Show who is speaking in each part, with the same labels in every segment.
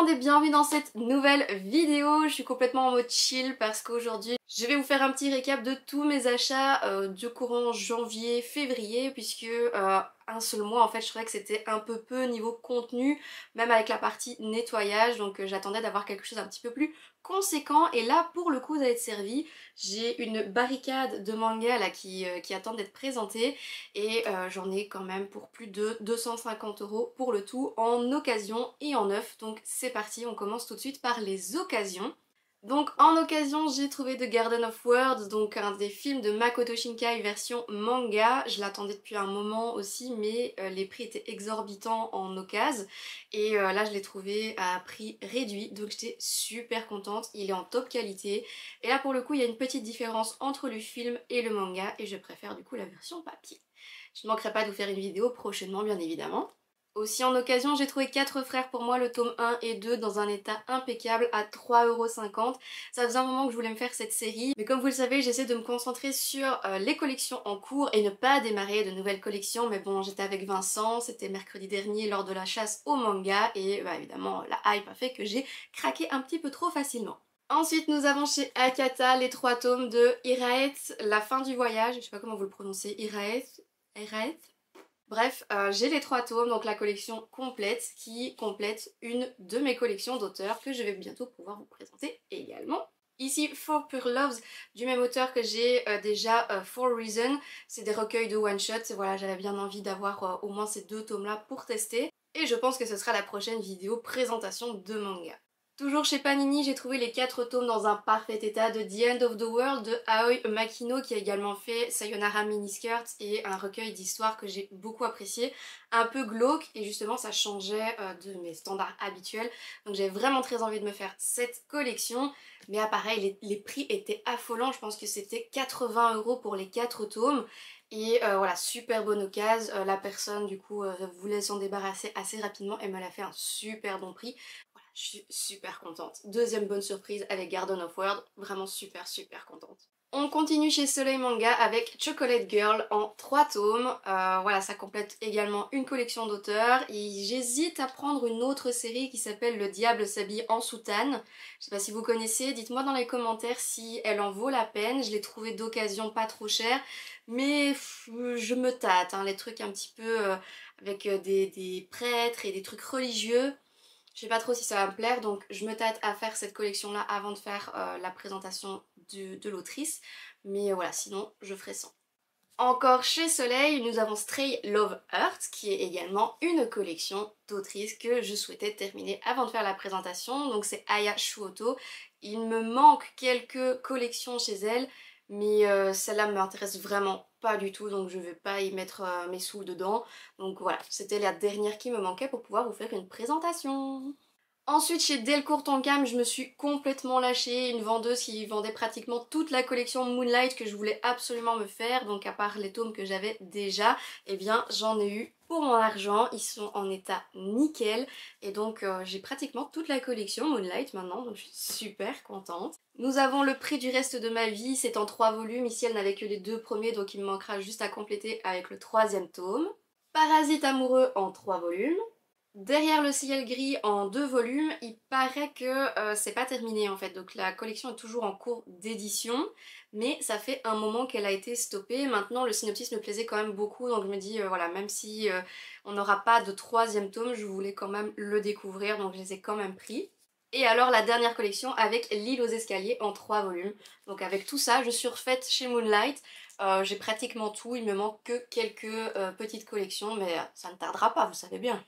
Speaker 1: monde et bienvenue dans cette nouvelle vidéo. Je suis complètement en mode chill parce qu'aujourd'hui je vais vous faire un petit récap de tous mes achats du courant janvier-février puisque un seul mois en fait je trouvais que c'était un peu peu niveau contenu, même avec la partie nettoyage, donc j'attendais d'avoir quelque chose un petit peu plus conséquent et là pour le coup d'être servi. J'ai une barricade de manga là qui attend d'être présentée et j'en ai quand même pour plus de 250 € pour le tout en occasion et en neuf. Donc c'est parti, on commence tout de suite par les occasions. Donc en occasion j'ai trouvé The Garden of Words, donc un des films de Makoto Shinkai version manga. Je l'attendais depuis un moment aussi mais les prix étaient exorbitants en occasion et là je l'ai trouvé à prix réduit donc j'étais super contente, il est en top qualité et là pour le coup il y a une petite différence entre le film et le manga et je préfère du coup la version papier. Je ne manquerai pas de vous faire une vidéo prochainement bien évidemment. Aussi en occasion j'ai trouvé 4 frères pour moi, le tome 1 et 2 dans un état impeccable à 3,50 €. Ça faisait un moment que je voulais me faire cette série mais comme vous le savez j'essaie de me concentrer sur les collections en cours et ne pas démarrer de nouvelles collections, mais bon j'étais avec Vincent, c'était mercredi dernier lors de la chasse au manga et évidemment la hype a fait que j'ai craqué un petit peu trop facilement. Ensuite nous avons chez Akata les 3 tomes de Iraet, la fin du voyage, je sais pas comment vous le prononcez, Iraet. Bref, j'ai les 3 tomes, donc la collection complète qui complète une de mes collections d'auteurs que je vais bientôt pouvoir vous présenter également. Ici, For Pure Loves du même auteur que j'ai déjà For Reason, c'est des recueils de one-shot, et voilà j'avais bien envie d'avoir au moins ces 2 tomes là pour tester et je pense que ce sera la prochaine vidéo présentation de manga. Toujours chez Panini, j'ai trouvé les 4 tomes dans un parfait état de The End of the World de Aoi Makino qui a également fait Sayonara Miniskirt et un recueil d'histoires que j'ai beaucoup apprécié, un peu glauque et justement ça changeait de mes standards habituels donc j'avais vraiment très envie de me faire cette collection mais pareil les prix étaient affolants, je pense que c'était 80 € pour les 4 tomes et voilà super bonne occasion, la personne du coup voulait s'en débarrasser assez rapidement et me l'a fait un super bon prix. Je suis super contente. Deuxième bonne surprise avec Garden of World, vraiment super contente. On continue chez Soleil Manga avec Chocolate Girl en 3 tomes. Voilà, ça complète également une collection d'auteurs. Et j'hésite à prendre une autre série qui s'appelle Le Diable s'habille en soutane. Je sais pas si vous connaissez, dites-moi dans les commentaires si elle en vaut la peine. Je l'ai trouvée d'occasion pas trop chère, mais je me tâte, hein, les trucs un petit peu avec des prêtres et des trucs religieux. Je sais pas trop si ça va me plaire donc je me tâte à faire cette collection là avant de faire la présentation de l'autrice. Mais voilà, sinon je ferai sans. Encore chez Soleil, nous avons Stray Love Heart qui est également une collection d'autrices que je souhaitais terminer avant de faire la présentation. Donc c'est Aya Shuoto. Il me manque quelques collections chez elle mais celle-là m'intéresse vraiment pas du tout donc je vais pas y mettre mes sous dedans. Donc voilà, c'était la dernière qui me manquait pour pouvoir vous faire une présentation. Ensuite chez Delcourt Tonkam je me suis complètement lâchée, une vendeuse qui vendait pratiquement toute la collection Moonlight que je voulais absolument me faire, donc à part les tomes que j'avais déjà, eh bien j'en ai eu pour mon argent, ils sont en état nickel et donc j'ai pratiquement toute la collection Moonlight maintenant donc je suis super contente. Nous avons Le prix du reste de ma vie, c'est en 3 volumes, ici elle n'avait que les 2 premiers donc il me manquera juste à compléter avec le 3e tome. Parasite amoureux en 3 volumes. Derrière le ciel gris en 2 volumes, il paraît que c'est pas terminé en fait, donc la collection est toujours en cours d'édition, mais ça fait un moment qu'elle a été stoppée. Maintenant le synopsis me plaisait quand même beaucoup, donc je me dis voilà, même si on n'aura pas de 3e tome, je voulais quand même le découvrir, donc je les ai quand même pris. Et alors la dernière collection avec L'île aux escaliers en 3 volumes. Donc avec tout ça, je suis refaite chez Moonlight. J'ai pratiquement tout, il me manque que quelques petites collections, mais ça ne tardera pas, vous savez bien.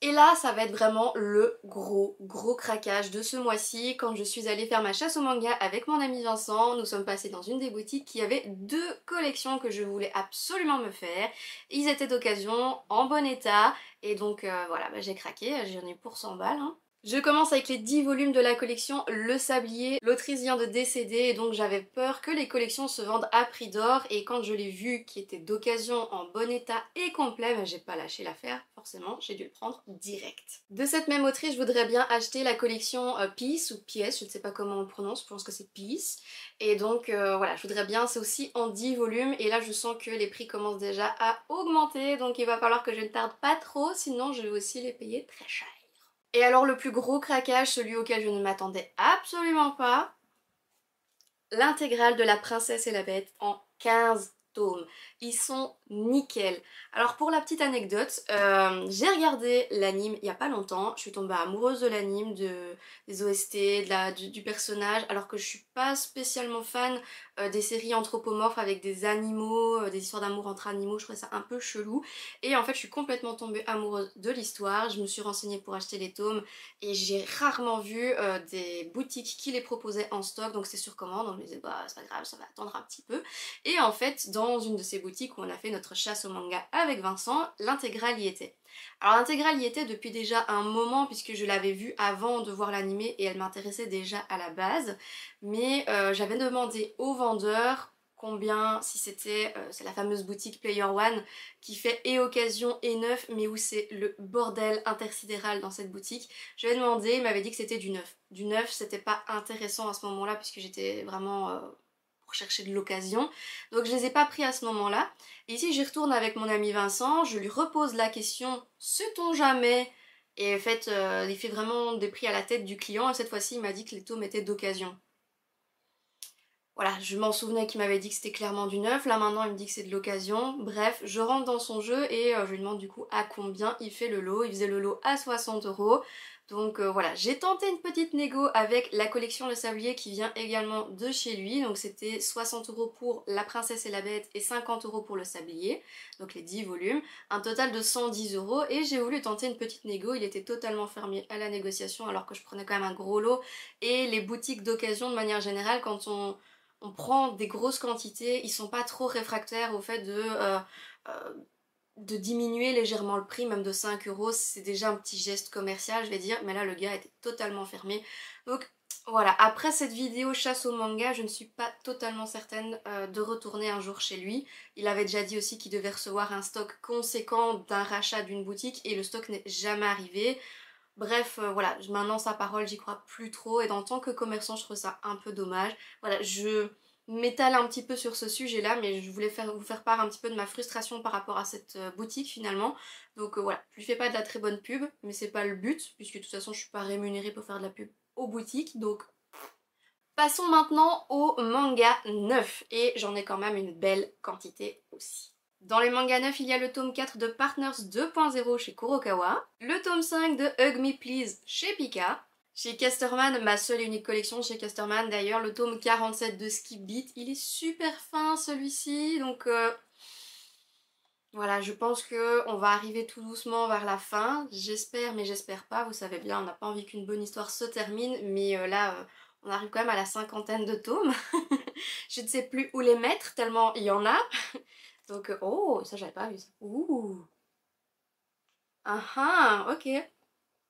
Speaker 1: Et là, ça va être vraiment le gros craquage de ce mois-ci. Quand je suis allée faire ma chasse au manga avec mon ami Vincent, nous sommes passés dans une des boutiques qui avait 2 collections que je voulais absolument me faire. Ils étaient d'occasion, en bon état, et donc voilà, j'ai craqué, j'en ai pour 100 balles. Hein. Je commence avec les 10 volumes de la collection Le Sablier. L'autrice vient de décéder et donc j'avais peur que les collections se vendent à prix d'or et quand je l'ai vu qui était d'occasion en bon état et complet, j'ai pas lâché l'affaire, forcément j'ai dû le prendre direct. De cette même autrice, je voudrais bien acheter la collection Peace ou PS, je ne sais pas comment on le prononce, je pense que c'est Peace. Et donc voilà, je voudrais bien, c'est aussi en 10 volumes et là je sens que les prix commencent déjà à augmenter donc il va falloir que je ne tarde pas trop sinon je vais aussi les payer très cher. Et alors le plus gros craquage, celui auquel je ne m'attendais absolument pas, l'intégrale de La Princesse et la Bête en 15 tomes. Ils sont nickel. Alors pour la petite anecdote, j'ai regardé l'anime il y a pas longtemps, je suis tombée amoureuse de l'anime, des OST, du personnage, alors que je suis pas spécialement fan des séries anthropomorphes avec des animaux, des histoires d'amour entre animaux, je trouvais ça un peu chelou. Et en fait je suis complètement tombée amoureuse de l'histoire, je me suis renseignée pour acheter les tomes et j'ai rarement vu des boutiques qui les proposaient en stock, donc c'est sur commande, on me disait bah c'est pas grave, ça va attendre un petit peu. Et en fait, dans une de ces boutiques où on a fait notre chasse au manga avec Vincent, l'intégrale y était. Alors l'intégrale y était depuis déjà un moment puisque je l'avais vue avant de voir l'animé et elle m'intéressait déjà à la base, mais j'avais demandé au vendeur combien, si c'était, c'est la fameuse boutique Player One qui fait et occasion et neuf, mais où c'est le bordel intersidéral dans cette boutique. Je lui ai demandé, il m'avait dit que c'était du neuf. Du neuf, c'était pas intéressant à ce moment-là puisque j'étais vraiment pour chercher de l'occasion. Donc je les ai pas pris à ce moment-là. Et ici j'y retourne avec mon ami Vincent, je lui repose la question, sait-on jamais? Et en fait, il fait vraiment des prix à la tête du client et cette fois-ci il m'a dit que les tomes étaient d'occasion. Voilà, je m'en souvenais qu'il m'avait dit que c'était clairement du neuf, là maintenant il me dit que c'est de l'occasion. Bref, je rentre dans son jeu et je lui demande du coup à combien il fait le lot. Il faisait le lot à 60 €. Donc voilà, j'ai tenté une petite négo avec la collection Le Sablier qui vient également de chez lui. Donc c'était 60 € pour La Princesse et la Bête et 50 € pour Le Sablier, donc les 10 volumes. Un total de 110 € et j'ai voulu tenter une petite négo. Il était totalement fermé à la négociation alors que je prenais quand même un gros lot. Et les boutiques d'occasion de manière générale, quand on prend des grosses quantités, ils sont pas trop réfractaires au fait de diminuer légèrement le prix, même de 5 €, c'est déjà un petit geste commercial je vais dire, mais là le gars était totalement fermé. Donc voilà, après cette vidéo chasse au manga, je ne suis pas totalement certaine de retourner un jour chez lui. Il avait déjà dit aussi qu'il devait recevoir un stock conséquent d'un rachat d'une boutique et le stock n'est jamais arrivé. Bref, voilà, maintenant sa parole, j'y crois plus trop et en tant que commerçant, je trouve ça un peu dommage. Voilà, je m'étale un petit peu sur ce sujet-là, mais je voulais vous faire part un petit peu de ma frustration par rapport à cette boutique finalement. Donc voilà, je lui fais pas de la très bonne pub, mais c'est pas le but, puisque de toute façon, je suis pas rémunérée pour faire de la pub aux boutiques, donc passons maintenant au manga neuf, et j'en ai quand même une belle quantité aussi. Dans les mangas neufs, il y a le tome 4 de Partners 2.0 chez Kurokawa, le tome 5 de Hug Me Please chez Pika, chez Casterman, ma seule et unique collection chez Casterman d'ailleurs, le tome 47 de Skip Beat, il est super fin celui-ci, donc voilà, je pense que on va arriver tout doucement vers la fin, j'espère mais j'espère pas, vous savez bien, on n'a pas envie qu'une bonne histoire se termine, mais là on arrive quand même à la cinquantaine de tomes, je ne sais plus où les mettre tellement il y en a. Donc, oh, ça j'avais pas vu ça. Ouh. Ah ah, ok.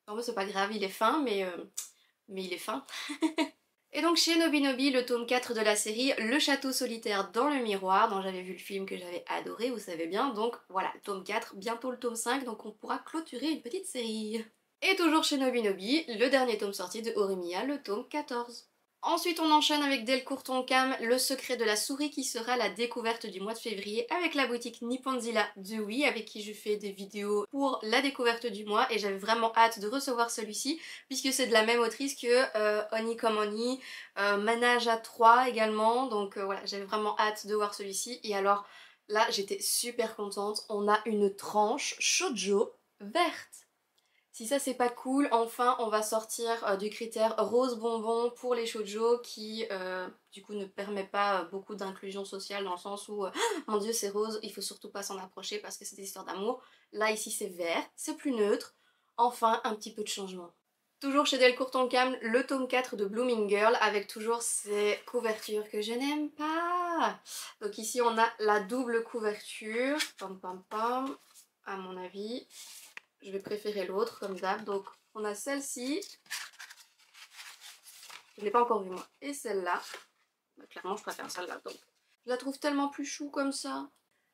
Speaker 1: Non mais c'est pas grave, il est fin, mais il est fin. Et donc chez Nobinobi, le tome 4 de la série, Le Château Solitaire dans le Miroir, dont j'avais vu le film que j'avais adoré, vous savez bien. Donc voilà, le tome 4, bientôt le tome 5, donc on pourra clôturer une petite série. Et toujours chez Nobinobi, le dernier tome sorti de Horimiya, le tome 14. Ensuite on enchaîne avec Delcourt Tonkam, Le Secret de la Souris qui sera la découverte du mois de février avec la boutique Nipponzilla de Oui avec qui je fais des vidéos pour la découverte du mois et j'avais vraiment hâte de recevoir celui-ci puisque c'est de la même autrice que Oni Come Oni, Manage à 3 également, donc voilà, j'avais vraiment hâte de voir celui-ci. Et alors là j'étais super contente, on a une tranche shoujo verte. Si ça c'est pas cool, enfin on va sortir du critère rose bonbon pour les shoujo qui du coup ne permet pas beaucoup d'inclusion sociale dans le sens où mon dieu c'est rose, il faut surtout pas s'en approcher parce que c'est des histoires d'amour. Là ici c'est vert, c'est plus neutre, enfin un petit peu de changement. Toujours chez Delcourt Tonkam, le tome 4 de Blooming Girl avec toujours ces couvertures que je n'aime pas. Donc ici on a la double couverture, pam pam pam, à mon avis. Je vais préférer l'autre comme d'hab, donc on a celle-ci, je ne l'ai pas encore vue moi, et celle-là, bah, clairement je préfère celle-là, donc je la trouve tellement plus chou comme ça.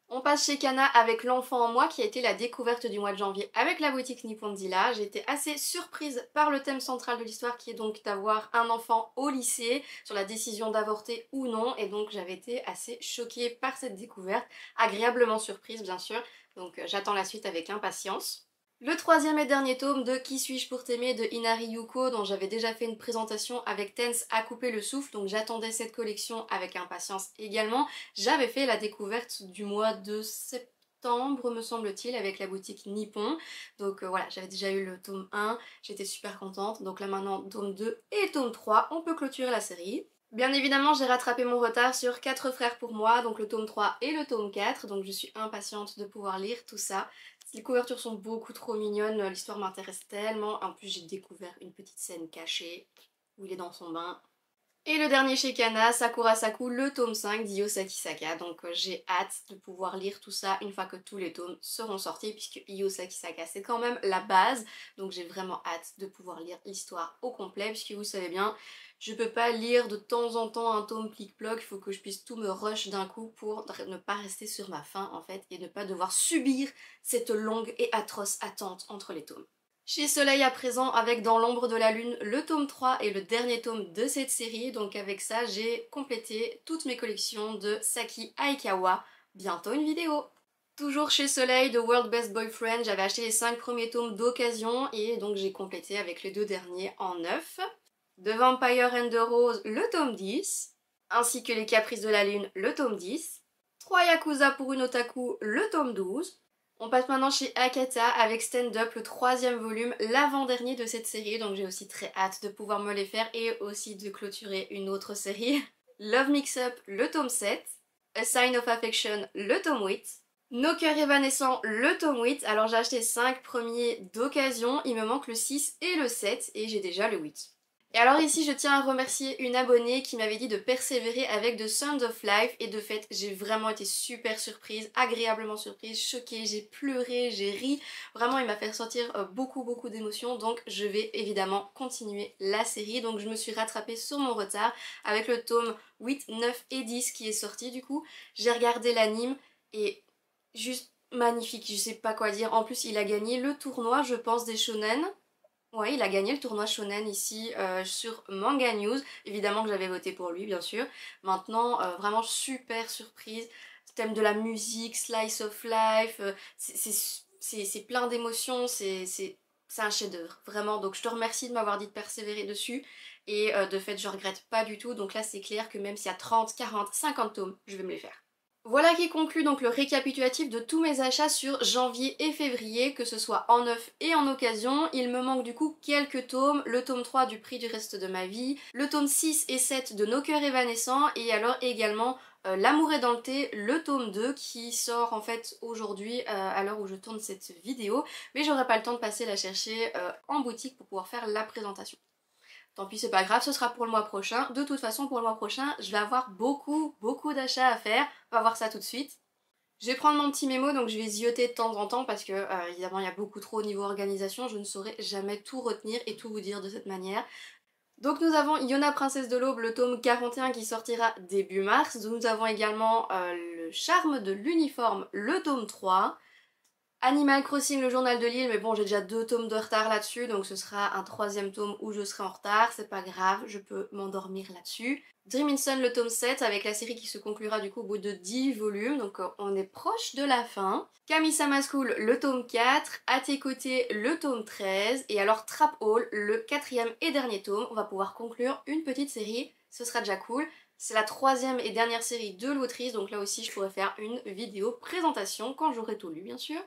Speaker 1: On passe chez Kana avec L'Enfant en moi qui a été la découverte du mois de janvier avec la boutique Nipponzilla. J'ai été assez surprise par le thème central de l'histoire qui est donc d'avoir un enfant au lycée, sur la décision d'avorter ou non, et donc j'avais été assez choquée par cette découverte, agréablement surprise bien sûr, donc j'attends la suite avec impatience. Le troisième et dernier tome de Qui suis-je pour t'aimer de Inari Yuko, dont j'avais déjà fait une présentation avec Tense à couper le souffle, donc j'attendais cette collection avec impatience également. J'avais fait la découverte du mois de septembre me semble-t-il avec la boutique Nippon, donc voilà, j'avais déjà eu le tome 1, j'étais super contente, donc là maintenant tome 2 et tome 3, on peut clôturer la série. Bien évidemment, j'ai rattrapé mon retard sur 4 frères pour moi, donc le tome 3 et le tome 4, donc je suis impatiente de pouvoir lire tout ça. Les couvertures sont beaucoup trop mignonnes, l'histoire m'intéresse tellement. En plus, j'ai découvert une petite scène cachée où il est dans son bain. Et le dernier chez Kana, Sakura Saku, le tome 5 d'Io Sakisaka. Donc j'ai hâte de pouvoir lire tout ça une fois que tous les tomes seront sortis, puisque Io Sakisaka c'est quand même la base. Donc j'ai vraiment hâte de pouvoir lire l'histoire au complet, puisque vous savez bien, je peux pas lire de temps en temps un tome plic-ploc, il faut que je puisse tout me rush d'un coup pour ne pas rester sur ma faim en fait, et ne pas devoir subir cette longue et atroce attente entre les tomes. Chez Soleil à présent avec Dans l'ombre de la lune le tome 3 et le dernier tome de cette série, donc avec ça j'ai complété toutes mes collections de Saki Aikawa, bientôt une vidéo. Toujours chez Soleil de World Best Boyfriend, j'avais acheté les 5 premiers tomes d'occasion et donc j'ai complété avec les 2 derniers en 9. The Vampire and the Rose le tome 10, ainsi que Les Caprices de la Lune le tome 10. 3 Yakuza pour une otaku le tome 12. On passe maintenant chez Akata avec Stand Up, le 3e volume, l'avant-dernier de cette série, donc j'ai aussi très hâte de pouvoir me les faire et aussi de clôturer une autre série. Love Mix-Up, le tome 7, A Sign of Affection, le tome 8, Nos cœurs évanescents, le tome 8, alors j'ai acheté 5 premiers d'occasion, il me manque le 6 et le 7 et j'ai déjà le 8. Et alors ici je tiens à remercier une abonnée qui m'avait dit de persévérer avec The Sound of Life et de fait j'ai vraiment été super surprise, agréablement surprise, choquée, j'ai pleuré, j'ai ri, vraiment il m'a fait ressentir beaucoup d'émotions, donc je vais évidemment continuer la série. Donc je me suis rattrapée sur mon retard avec le tome 8, 9 et 10 qui est sorti du coup. J'ai regardé l'anime et juste magnifique, je sais pas quoi dire. En plus il a gagné le tournoi je pense des shonen. Ouais, il a gagné le tournoi shonen ici sur Manga News. Évidemment que j'avais voté pour lui, bien sûr. Maintenant, vraiment super surprise. Thème de la musique, slice of life, c'est plein d'émotions, c'est un chef-d'œuvre, vraiment. Donc je te remercie de m'avoir dit de persévérer dessus. Et de fait, je regrette pas du tout. Donc là, c'est clair que même s'il y a 30, 40, 50 tomes, je vais me les faire. Voilà qui conclut donc le récapitulatif de tous mes achats sur janvier et février, que ce soit en neuf et en occasion. Il me manque du coup quelques tomes, le tome 3 du Prix du reste de ma vie, le tome 6 et 7 de Nos cœurs évanescents et alors également L'amour est dans le thé, le tome 2 qui sort en fait aujourd'hui à l'heure où je tourne cette vidéo, mais j'aurai pas le temps de passer la chercher en boutique pour pouvoir faire la présentation. Tant pis, c'est pas grave, ce sera pour le mois prochain. De toute façon, pour le mois prochain, je vais avoir beaucoup d'achats à faire. On va voir ça tout de suite. Je vais prendre mon petit mémo, donc je vais zioter de temps en temps parce que évidemment il y a beaucoup trop au niveau organisation, je ne saurais jamais tout retenir et tout vous dire de cette manière. Donc nous avons Yona Princesse de l'Aube, le tome 41 qui sortira début mars. Nous avons également Le Charme de l'Uniforme, le tome 3. Animal Crossing, le journal de l'île, mais bon j'ai déjà 2 tomes de retard là-dessus, donc ce sera un 3e tome où je serai en retard, c'est pas grave, je peux m'endormir là-dessus. Dream in Sun, le tome 7, avec la série qui se conclura du coup au bout de 10 volumes, donc on est proche de la fin. Kami-sama School, le tome 4, À tes côtés, le tome 13, et alors Trap Hall, le 4e et dernier tome, on va pouvoir conclure une petite série, ce sera déjà cool. C'est la 3e et dernière série de l'autrice, donc là aussi je pourrais faire une vidéo présentation quand j'aurai tout lu bien sûr.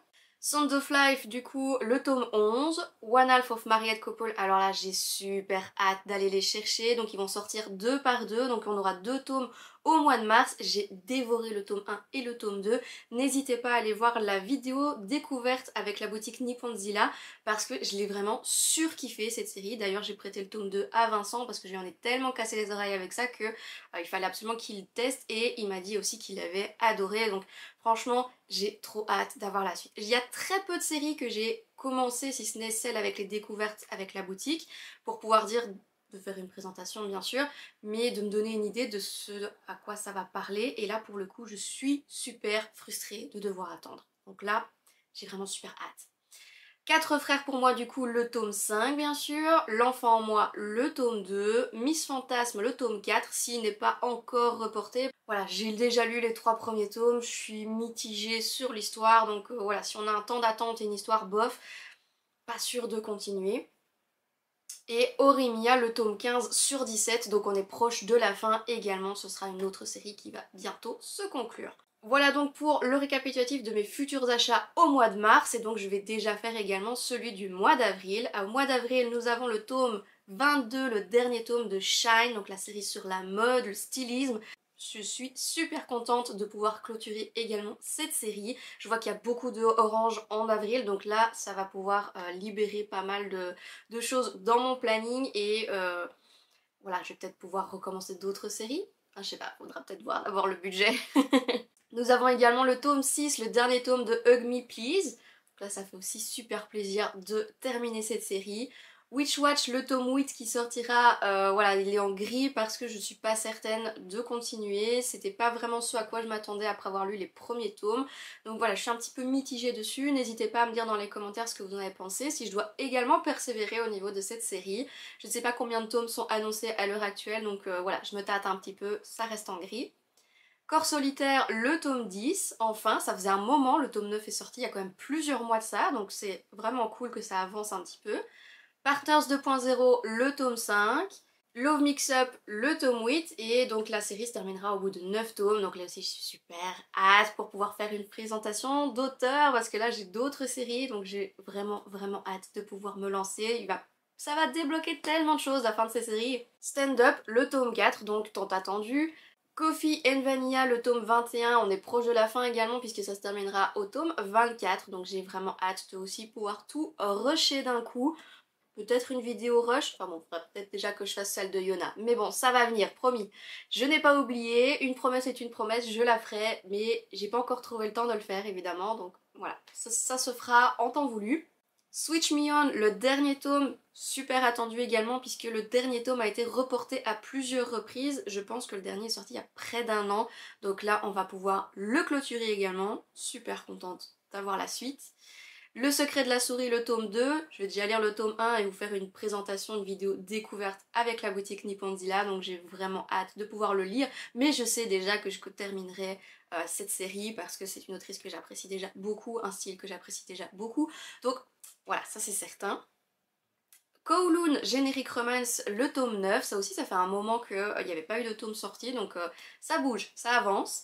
Speaker 1: Sound of Life, du coup, le tome 11, One Half of Married Couple, alors là j'ai super hâte d'aller les chercher, donc ils vont sortir 2 par 2, donc on aura 2 tomes au mois de mars. J'ai dévoré le tome 1 et le tome 2, n'hésitez pas à aller voir la vidéo découverte avec la boutique Nipponzilla, parce que je l'ai vraiment surkiffé cette série. D'ailleurs j'ai prêté le tome 2 à Vincent, parce que je lui en ai tellement cassé les oreilles avec ça que il fallait absolument qu'il teste, et il m'a dit aussi qu'il avait adoré, donc franchement, j'ai trop hâte d'avoir la suite. Il y a très peu de séries que j'ai commencé, si ce n'est celle avec les découvertes avec la boutique, pour pouvoir dire, de faire une présentation bien sûr, mais de me donner une idée de ce à quoi ça va parler. Et là, pour le coup, je suis super frustrée de devoir attendre. Donc là, j'ai vraiment super hâte. 4 frères pour moi du coup, le tome 5 bien sûr, L'enfant en moi, le tome 2, Miss Fantasme, le tome 4, s'il n'est pas encore reporté. Voilà, j'ai déjà lu les 3 premiers tomes, je suis mitigée sur l'histoire, donc voilà, si on a un temps d'attente et une histoire bof, pas sûre de continuer. Et Orimiya, le tome 15 sur 17, donc on est proche de la fin également, ce sera une autre série qui va bientôt se conclure. Voilà donc pour le récapitulatif de mes futurs achats au mois de mars, et donc je vais déjà faire également celui du mois d'avril. Au mois d'avril, nous avons le tome 22, le dernier tome de Shine, donc la série sur la mode, le stylisme. Je suis super contente de pouvoir clôturer également cette série. Je vois qu'il y a beaucoup de orange en avril, donc là ça va pouvoir libérer pas mal de choses dans mon planning et voilà, je vais peut-être pouvoir recommencer d'autres séries. Enfin, je sais pas, faudra peut-être avoir le budget. Nous avons également le tome 6, le dernier tome de Hug Me Please. Donc là ça fait aussi super plaisir de terminer cette série. Witch Watch, le tome 8 qui sortira, voilà, il est en gris parce que je suis pas certaine de continuer. C'était pas vraiment ce à quoi je m'attendais après avoir lu les premiers tomes. Donc voilà, je suis un petit peu mitigée dessus. N'hésitez pas à me dire dans les commentaires ce que vous en avez pensé, si je dois également persévérer au niveau de cette série. Je ne sais pas combien de tomes sont annoncés à l'heure actuelle, donc voilà, je me tâte un petit peu, ça reste en gris. Corps solitaire, le tome 10, enfin, ça faisait un moment, le tome 9 est sorti il y a quand même plusieurs mois de ça, donc c'est vraiment cool que ça avance un petit peu. Partners 2.0, le tome 5. Love Mix-Up, le tome 8. Et donc la série se terminera au bout de 9 tomes. Donc là aussi je suis super hâte pour pouvoir faire une présentation d'auteur. Parce que là j'ai d'autres séries. Donc j'ai vraiment hâte de pouvoir me lancer. Ça va débloquer tellement de choses la fin de ces séries. Stand Up, le tome 4, donc tant attendu. Coffee and Vanilla, le tome 21, on est proche de la fin également puisque ça se terminera au tome 24. Donc j'ai vraiment hâte de aussi pouvoir tout rusher d'un coup. Peut-être une vidéo rush, enfin bon, faudra peut-être déjà que je fasse celle de Yona. Mais bon, ça va venir, promis. Je n'ai pas oublié, une promesse est une promesse, je la ferai, mais j'ai pas encore trouvé le temps de le faire évidemment, donc voilà, ça se fera en temps voulu. Switch Me On, le dernier tome, super attendu également puisque le dernier tome a été reporté à plusieurs reprises. Je pense que le dernier est sorti il y a près d'un an, donc là on va pouvoir le clôturer également. Super contente d'avoir la suite. Le secret de la souris, le tome 2, je vais déjà lire le tome 1 et vous faire une présentation, une vidéo découverte avec la boutique Nipponzilla, donc j'ai vraiment hâte de pouvoir le lire, mais je sais déjà que je terminerai cette série parce que c'est une autrice que j'apprécie déjà beaucoup, un style que j'apprécie déjà beaucoup, donc voilà, ça c'est certain. Kowloon Generic Romance, le tome 9, ça aussi ça fait un moment qu'il n'y avait pas eu de tome sorti, donc ça bouge, ça avance.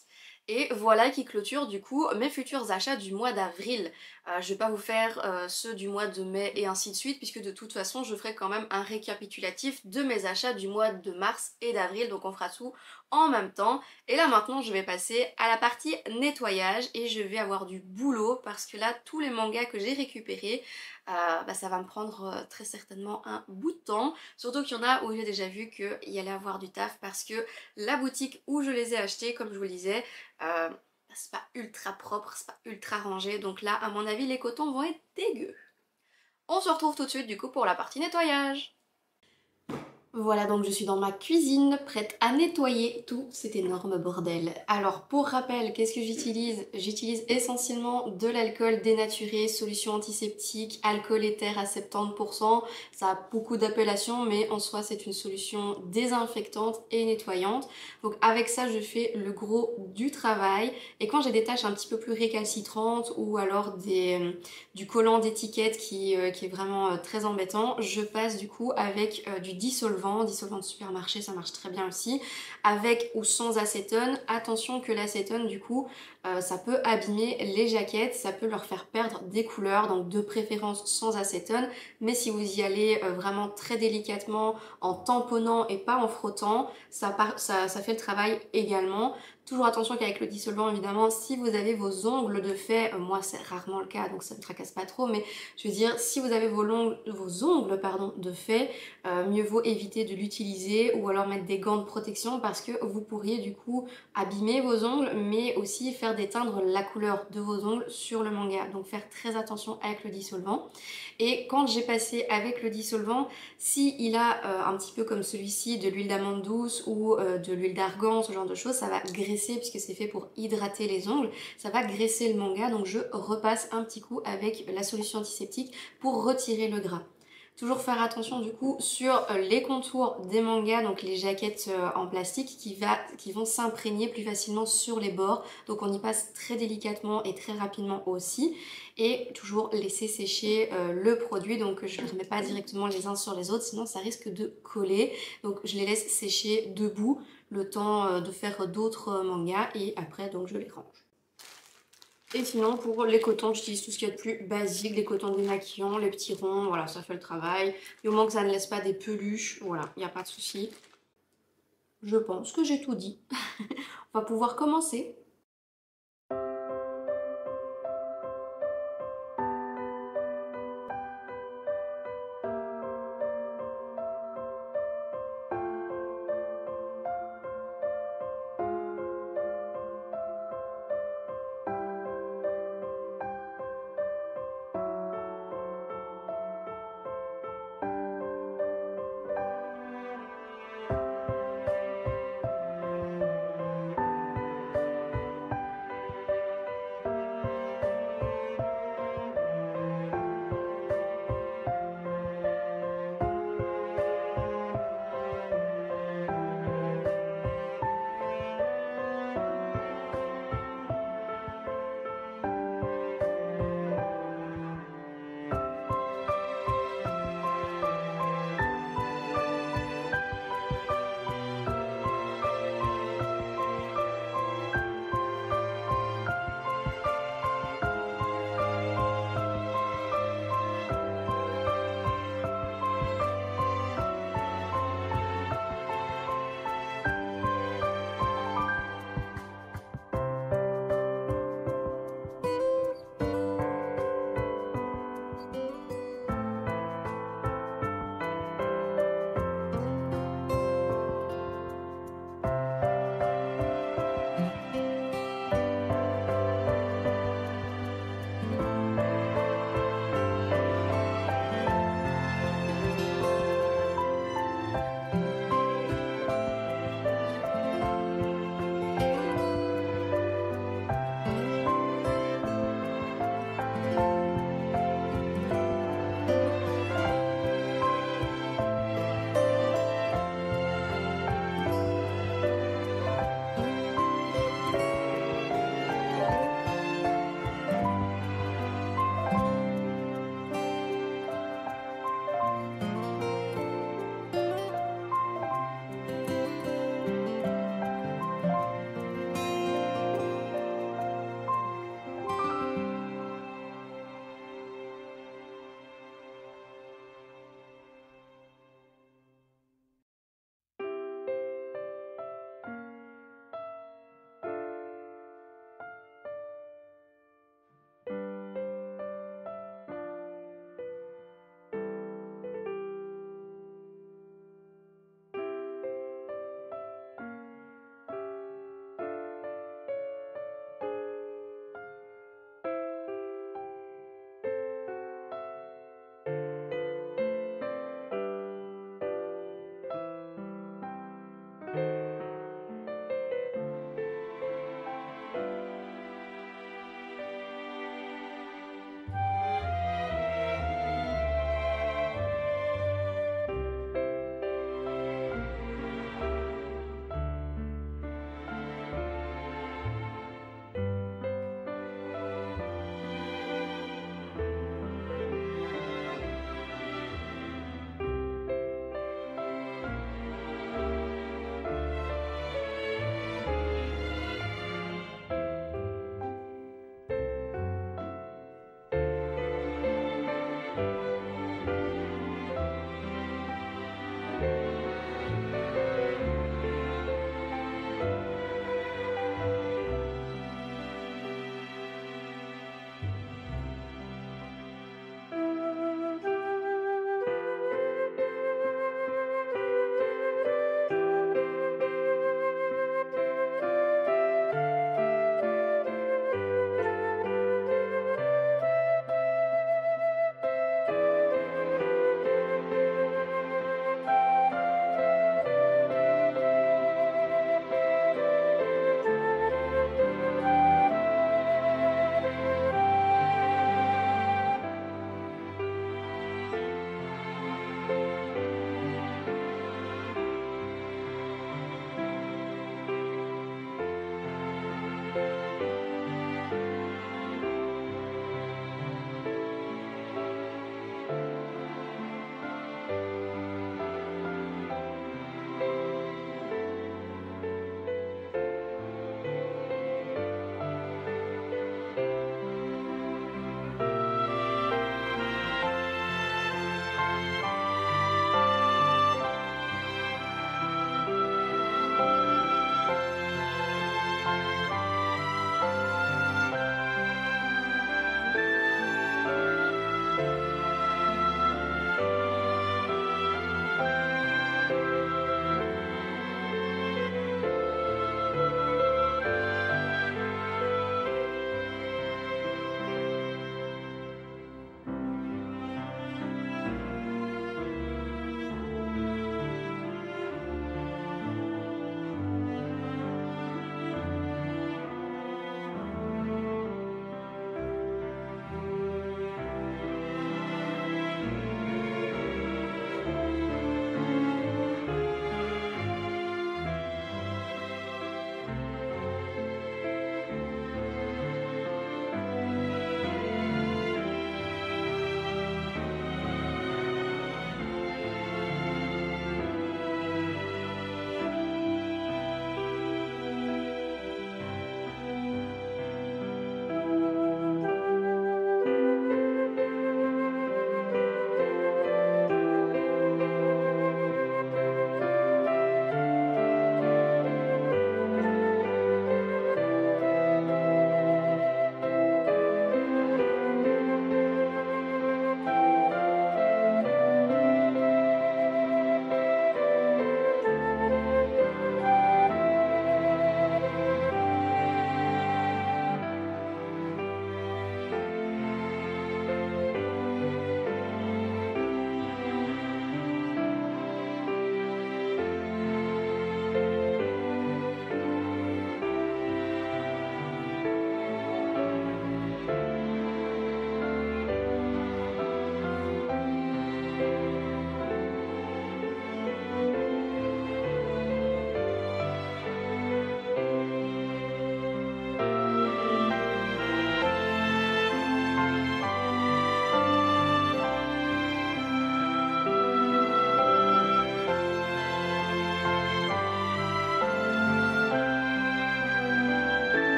Speaker 1: Et voilà qui clôture du coup mes futurs achats du mois d'avril. Je vais pas vous faire ceux du mois de mai et ainsi de suite puisque de toute façon je ferai quand même un récapitulatif de mes achats du mois de mars et d'avril, donc on fera tout en même temps. Et là maintenant je vais passer à la partie nettoyage et je vais avoir du boulot parce que là tous les mangas que j'ai récupérés, ça va me prendre très certainement un bout de temps. Surtout qu'il y en a où j'ai déjà vu qu'il y allait avoir du taf parce que la boutique où je les ai achetés, comme je vous le disais, c'est pas ultra propre, c'est pas ultra rangé. Donc là, à mon avis, les cotons vont être dégueux. On se retrouve tout de suite du coup pour la partie nettoyage. Voilà, donc je suis dans ma cuisine, prête à nettoyer tout cet énorme bordel. Alors pour rappel, qu'est-ce que j'utilise? J'utilise essentiellement de l'alcool dénaturé, solution antiseptique, alcool éther à 70%. Ça a beaucoup d'appellations, mais en soi c'est une solution désinfectante et nettoyante. Donc avec ça je fais le gros du travail. Et quand j'ai des tâches un petit peu plus récalcitrantes ou alors du collant d'étiquette qui est vraiment très embêtant, je passe du coup avec du dissolvant de supermarché, ça marche très bien aussi, avec ou sans acétone. Attention que l'acétone du coup ça peut abîmer les jaquettes, ça peut leur faire perdre des couleurs, donc de préférence sans acétone, mais si vous y allez vraiment très délicatement en tamponnant et pas en frottant, ça fait le travail également. Toujours attention qu'avec le dissolvant évidemment, si vous avez vos ongles de fait, moi c'est rarement le cas donc ça ne me tracasse pas trop, mais je veux dire si vous avez vos ongles de fait, mieux vaut éviter de l'utiliser ou alors mettre des gants de protection parce que vous pourriez du coup abîmer vos ongles mais aussi faire déteindre la couleur de vos ongles sur le manga, donc faire très attention avec le dissolvant. Et quand j'ai passé avec le dissolvant, si il a un petit peu comme celui-ci de l'huile d'amande douce ou de l'huile d'argan, ce genre de choses, ça va graisser puisque c'est fait pour hydrater les ongles, ça va graisser le manga, donc je repasse un petit coup avec la solution antiseptique pour retirer le gras. Toujours faire attention du coup sur les contours des mangas, donc les jaquettes en plastique qui vont s'imprégner plus facilement sur les bords. Donc on y passe très délicatement et très rapidement aussi. Et toujours laisser sécher le produit, donc je ne les remets pas directement les uns sur les autres, sinon ça risque de coller. Donc je les laisse sécher debout le temps de faire d'autres mangas et après donc je les range. Et sinon, pour les cotons, j'utilise tout ce qu'il y a de plus basique, les cotons démaquillants, les petits ronds, voilà, ça fait le travail. Du moment que ça ne laisse pas des peluches, voilà, il n'y a pas de souci. Je pense que j'ai tout dit. On va pouvoir commencer.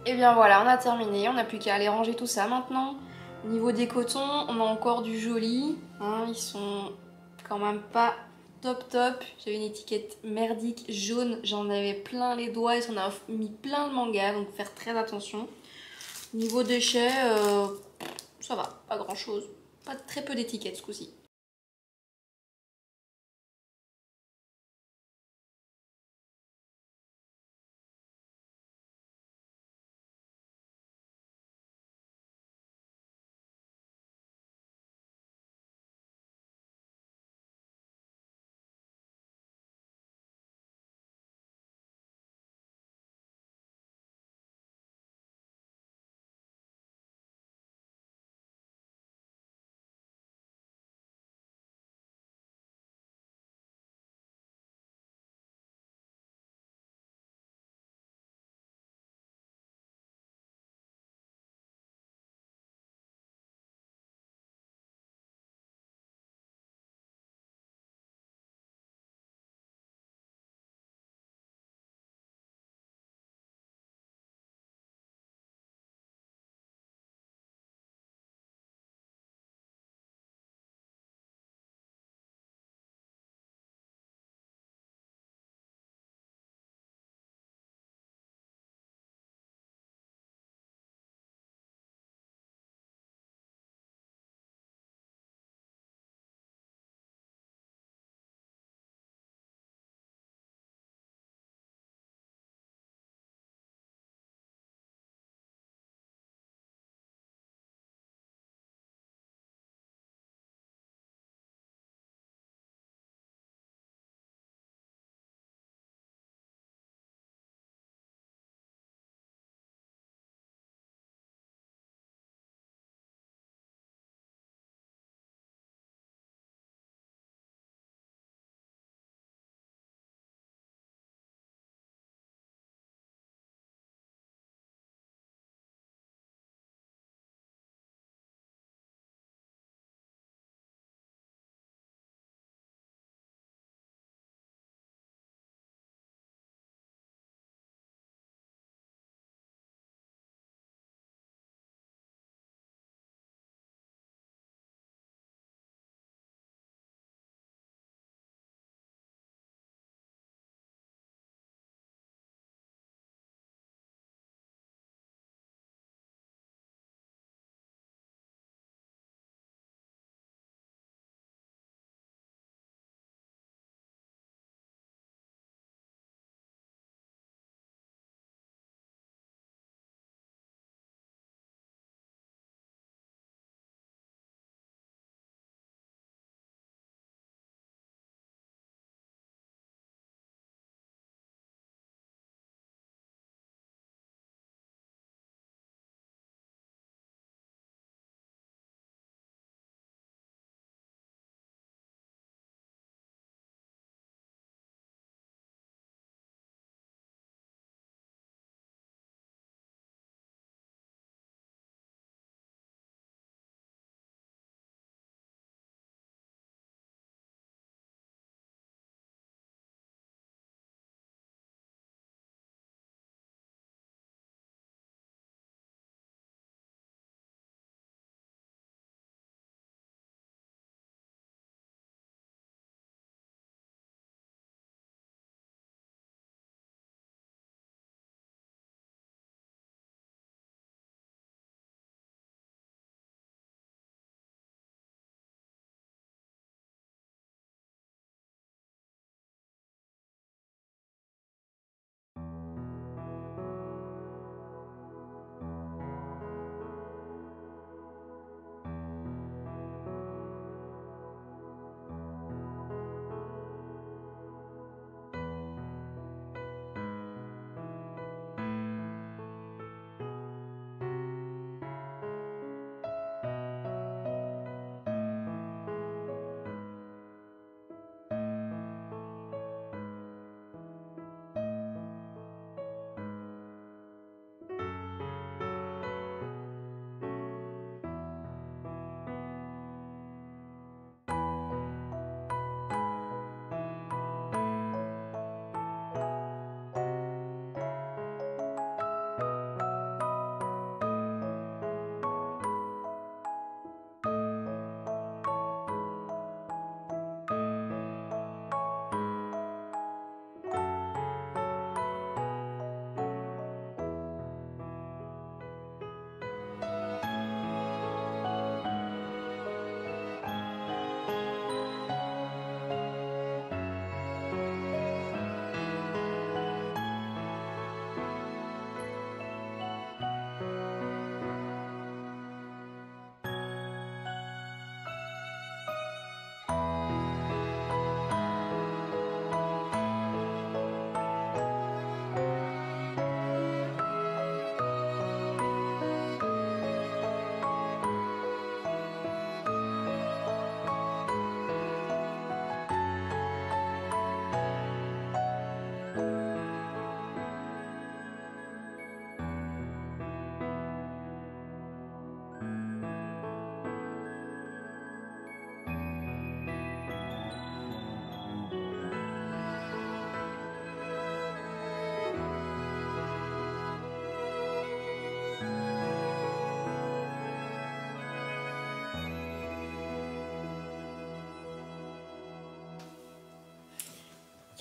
Speaker 1: Et bien voilà, on a terminé, on n'a plus qu'à aller ranger tout ça maintenant. Niveau des cotons, on a encore du joli, hein, ils sont quand même pas top top. J'avais une étiquette merdique jaune, j'en avais plein les doigts et on a mis plein de mangas, donc faire très attention. Niveau déchets, ça va, pas grand chose, pas très peu d'étiquettes ce coup-ci.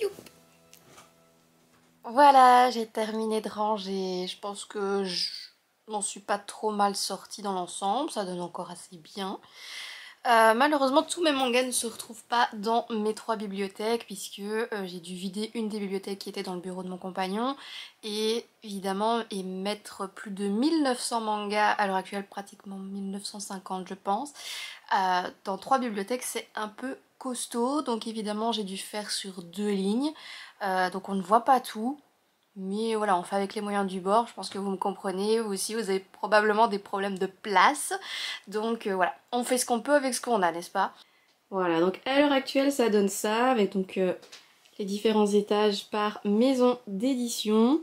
Speaker 1: Youp. Voilà, j'ai terminé de ranger. Je pense que je m'en suis pas trop mal sortie dans l'ensemble, ça donne encore assez bien. Malheureusement, tous mes mangas ne se retrouvent pas dans mes 3 bibliothèques puisque j'ai dû vider une des bibliothèques qui était dans le bureau de mon compagnon et évidemment et mettre plus de 1900 mangas, à l'heure actuelle pratiquement 1950 je pense, dans 3 bibliothèques c'est un peu costaud, donc évidemment j'ai dû faire sur 2 lignes, donc on ne voit pas tout. Mais voilà, on fait avec les moyens du bord, je pense que vous me comprenez, vous aussi vous avez probablement des problèmes de place. Donc voilà, on fait ce qu'on peut avec ce qu'on a, n'est-ce pas? Voilà, donc à l'heure actuelle ça donne ça, avec donc les différents étages par maison d'édition.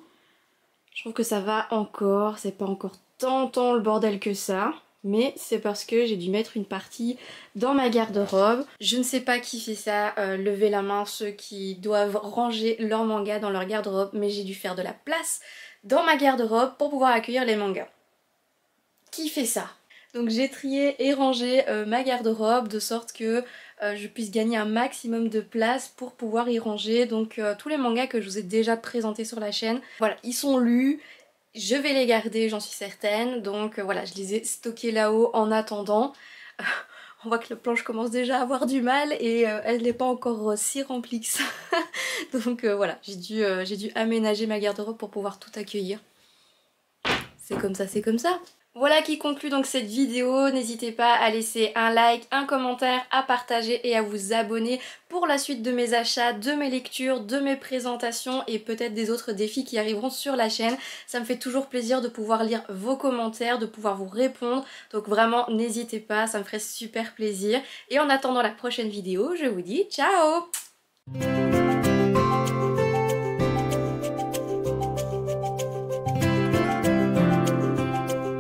Speaker 1: Je trouve que ça va encore, c'est pas encore tant le bordel que ça. Mais c'est parce que j'ai dû mettre une partie dans ma garde-robe. Je ne sais pas qui fait ça, levez la main ceux qui doivent ranger leurs mangas dans leur garde-robe, mais j'ai dû faire de la place dans ma garde-robe pour pouvoir accueillir les mangas. Qui fait ça? Donc j'ai trié et rangé ma garde-robe de sorte que je puisse gagner un maximum de place pour pouvoir y ranger donc tous les mangas que je vous ai déjà présentés sur la chaîne. Voilà, ils sont lus. Je vais les garder, j'en suis certaine, donc voilà, je les ai stockés là-haut en attendant. On voit que la planche commence déjà à avoir du mal et elle n'est pas encore si remplie que ça. Donc voilà, j'ai dû aménager ma garde-robe pour pouvoir tout accueillir. C'est comme ça, c'est comme ça. Voilà qui conclut donc cette vidéo, n'hésitez pas à laisser un like, un commentaire, à partager et à vous abonner pour la suite de mes achats, de mes lectures, de mes présentations et peut-être des autres défis qui arriveront sur la chaîne. Ça me fait toujours plaisir de pouvoir lire vos commentaires, de pouvoir vous répondre, donc vraiment n'hésitez pas, ça me ferait super plaisir. Et en attendant la prochaine vidéo, je vous dis ciao!